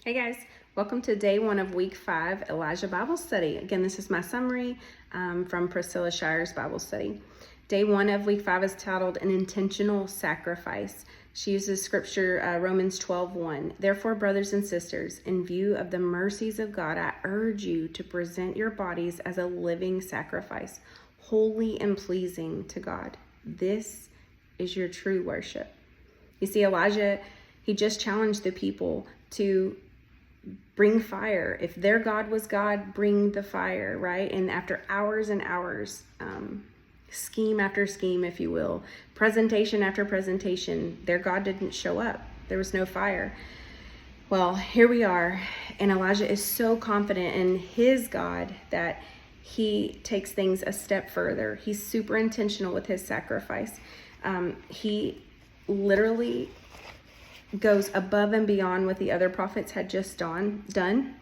Hey guys, welcome to day 1 of week 5 Elijah Bible Study. Again, this is my summary from Priscilla Shirer's Bible Study. Day 1 of week 5 is titled An Intentional Sacrifice. She uses scripture Romans 12:1. Therefore, brothers and sisters, in view of the mercies of God, I urge you to present your bodies as a living sacrifice, holy and pleasing to God. This is your true worship. You see, Elijah, he just challenged the people to bring fire. If their God was God, bring the fire, right? And after hours and hours, scheme after scheme, if you will, presentation after presentation, their God didn't show up. There was no fire. Well, here we are, and Elijah is so confident in his God that he takes things a step further. He's super intentional with his sacrifice. He literally goes above and beyond what the other prophets had just done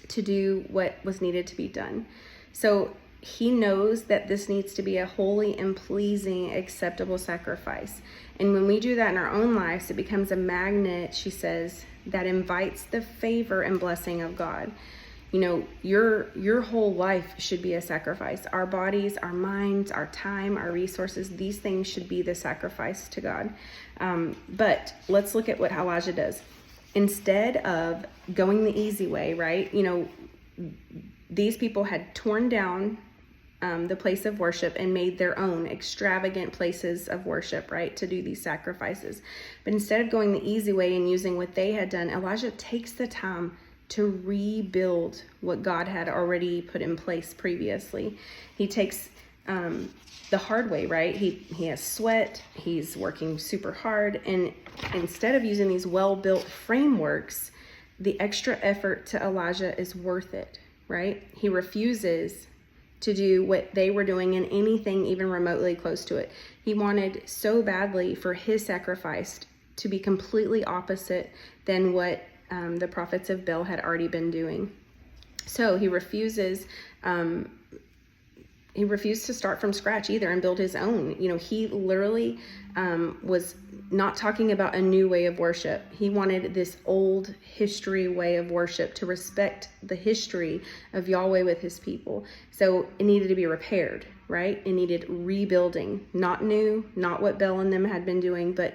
to do what was needed to be done. So he knows that this needs to be a holy and pleasing, acceptable sacrifice. And when we do that in our own lives, it becomes a magnet, she says, that invites the favor and blessing of God. You know, your whole life should be a sacrifice. Our bodies, our minds, our time, our resources, these things should be the sacrifice to God. But let's look at what Elijah does. Instead of going the easy way, right? You know, these people had torn down the place of worship and made their own extravagant places of worship, right, to do these sacrifices. But instead of going the easy way and using what they had done, Elijah takes the time to rebuild what God had already put in place previously. He takes the hard way, right? He has sweat, he's working super hard, and instead of using these well-built frameworks, the extra effort to Elijah is worth it, right? He refuses to do what they were doing and anything even remotely close to it. He wanted so badly for his sacrifice to be completely opposite than what the prophets of Baal had already been doing. So he refused to start from scratch either and build his own. You know, he literally was not talking about a new way of worship. He wanted this old history way of worship to respect the history of Yahweh with his people. So it needed to be repaired, right? It needed rebuilding, not new, not what Baal and them had been doing, but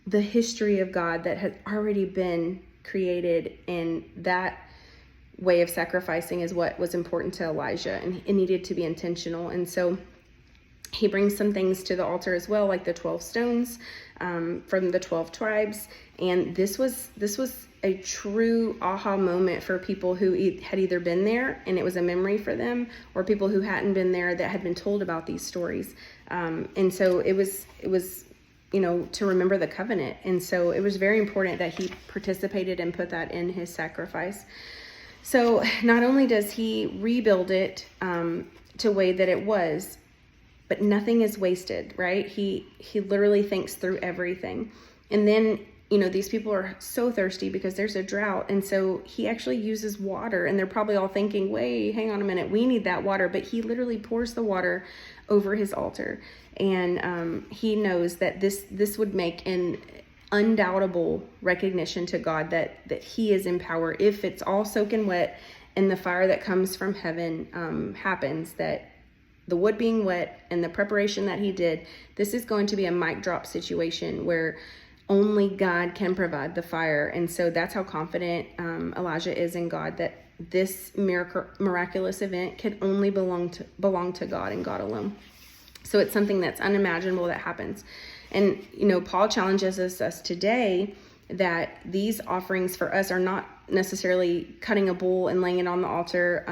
the history of God that had already been created. And that way of sacrificing is what was important to Elijah, and it needed to be intentional. And so he brings some things to the altar as well, like the 12 stones from the 12 tribes. And this was a true aha moment for people who had either been there and it was a memory for them, or people who hadn't been there that had been told about these stories. And so it was you know, to remember the covenant. And so it was very important that he participated and put that in his sacrifice. So not only does he rebuild it to way that it was, but nothing is wasted, right? He literally thinks through everything. And then, you know, these people are so thirsty because there's a drought. And so he actually uses water, and they're probably all thinking, wait, hang on a minute, we need that water. But he literally pours the water over his altar. And he knows that this would make an undoubtable recognition to God that he is in power. If it's all soaking wet and the fire that comes from heaven happens, that the wood being wet and the preparation that he did, this is going to be a mic drop situation where only God can provide the fire. And so that's how confident Elijah is in God, that this miraculous event can only belong to God and God alone. So it's something that's unimaginable that happens. And, you know, Paul challenges us today that these offerings for us are not necessarily cutting a bull and laying it on the altar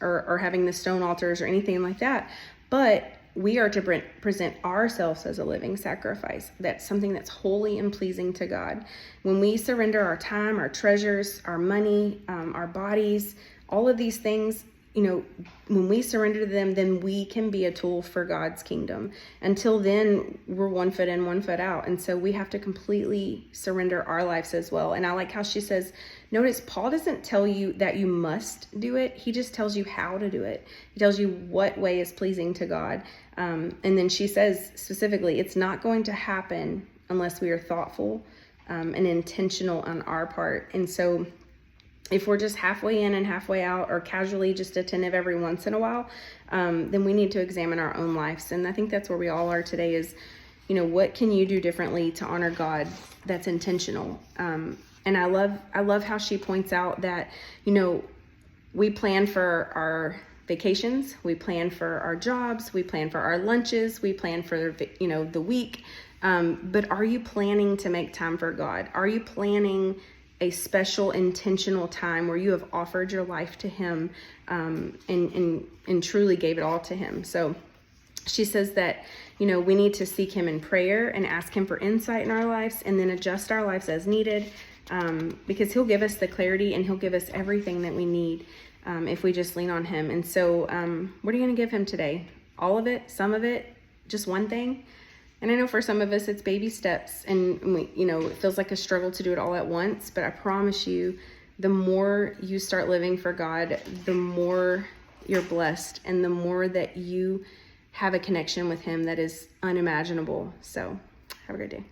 or having the stone altars or anything like that. But we are to present ourselves as a living sacrifice. That's something that's holy and pleasing to God. When we surrender our time, our treasures, our money, our bodies, all of these things, you know, when we surrender to them, then we can be a tool for God's kingdom. Until then, we're one foot in, one foot out. And so we have to completely surrender our lives as well. And I like how she says, notice Paul doesn't tell you that you must do it. He just tells you how to do it. He tells you what way is pleasing to God. And then she says specifically, it's not going to happen unless we are thoughtful, and intentional on our part. And so if we're just halfway in and halfway out, or casually just attentive every once in a while, then we need to examine our own lives. And I think that's where we all are today is, what can you do differently to honor God that's intentional? And I love how she points out that, we plan for our vacations, we plan for our jobs, we plan for our lunches, we plan for, the week. But are you planning to make time for God? Are you planning a special intentional time where you have offered your life to him, and truly gave it all to him? So she says that, we need to seek him in prayer and ask him for insight in our lives, and then adjust our lives as needed, because he'll give us the clarity and he'll give us everything that we need, if we just lean on him. And so what are you going to give him today? All of it? Some of it? Just one thing? And I know for some of us it's baby steps, and we, it feels like a struggle to do it all at once, but I promise you, the more you start living for God, the more you're blessed, and the more that you have a connection with him that is unimaginable. So have a great day.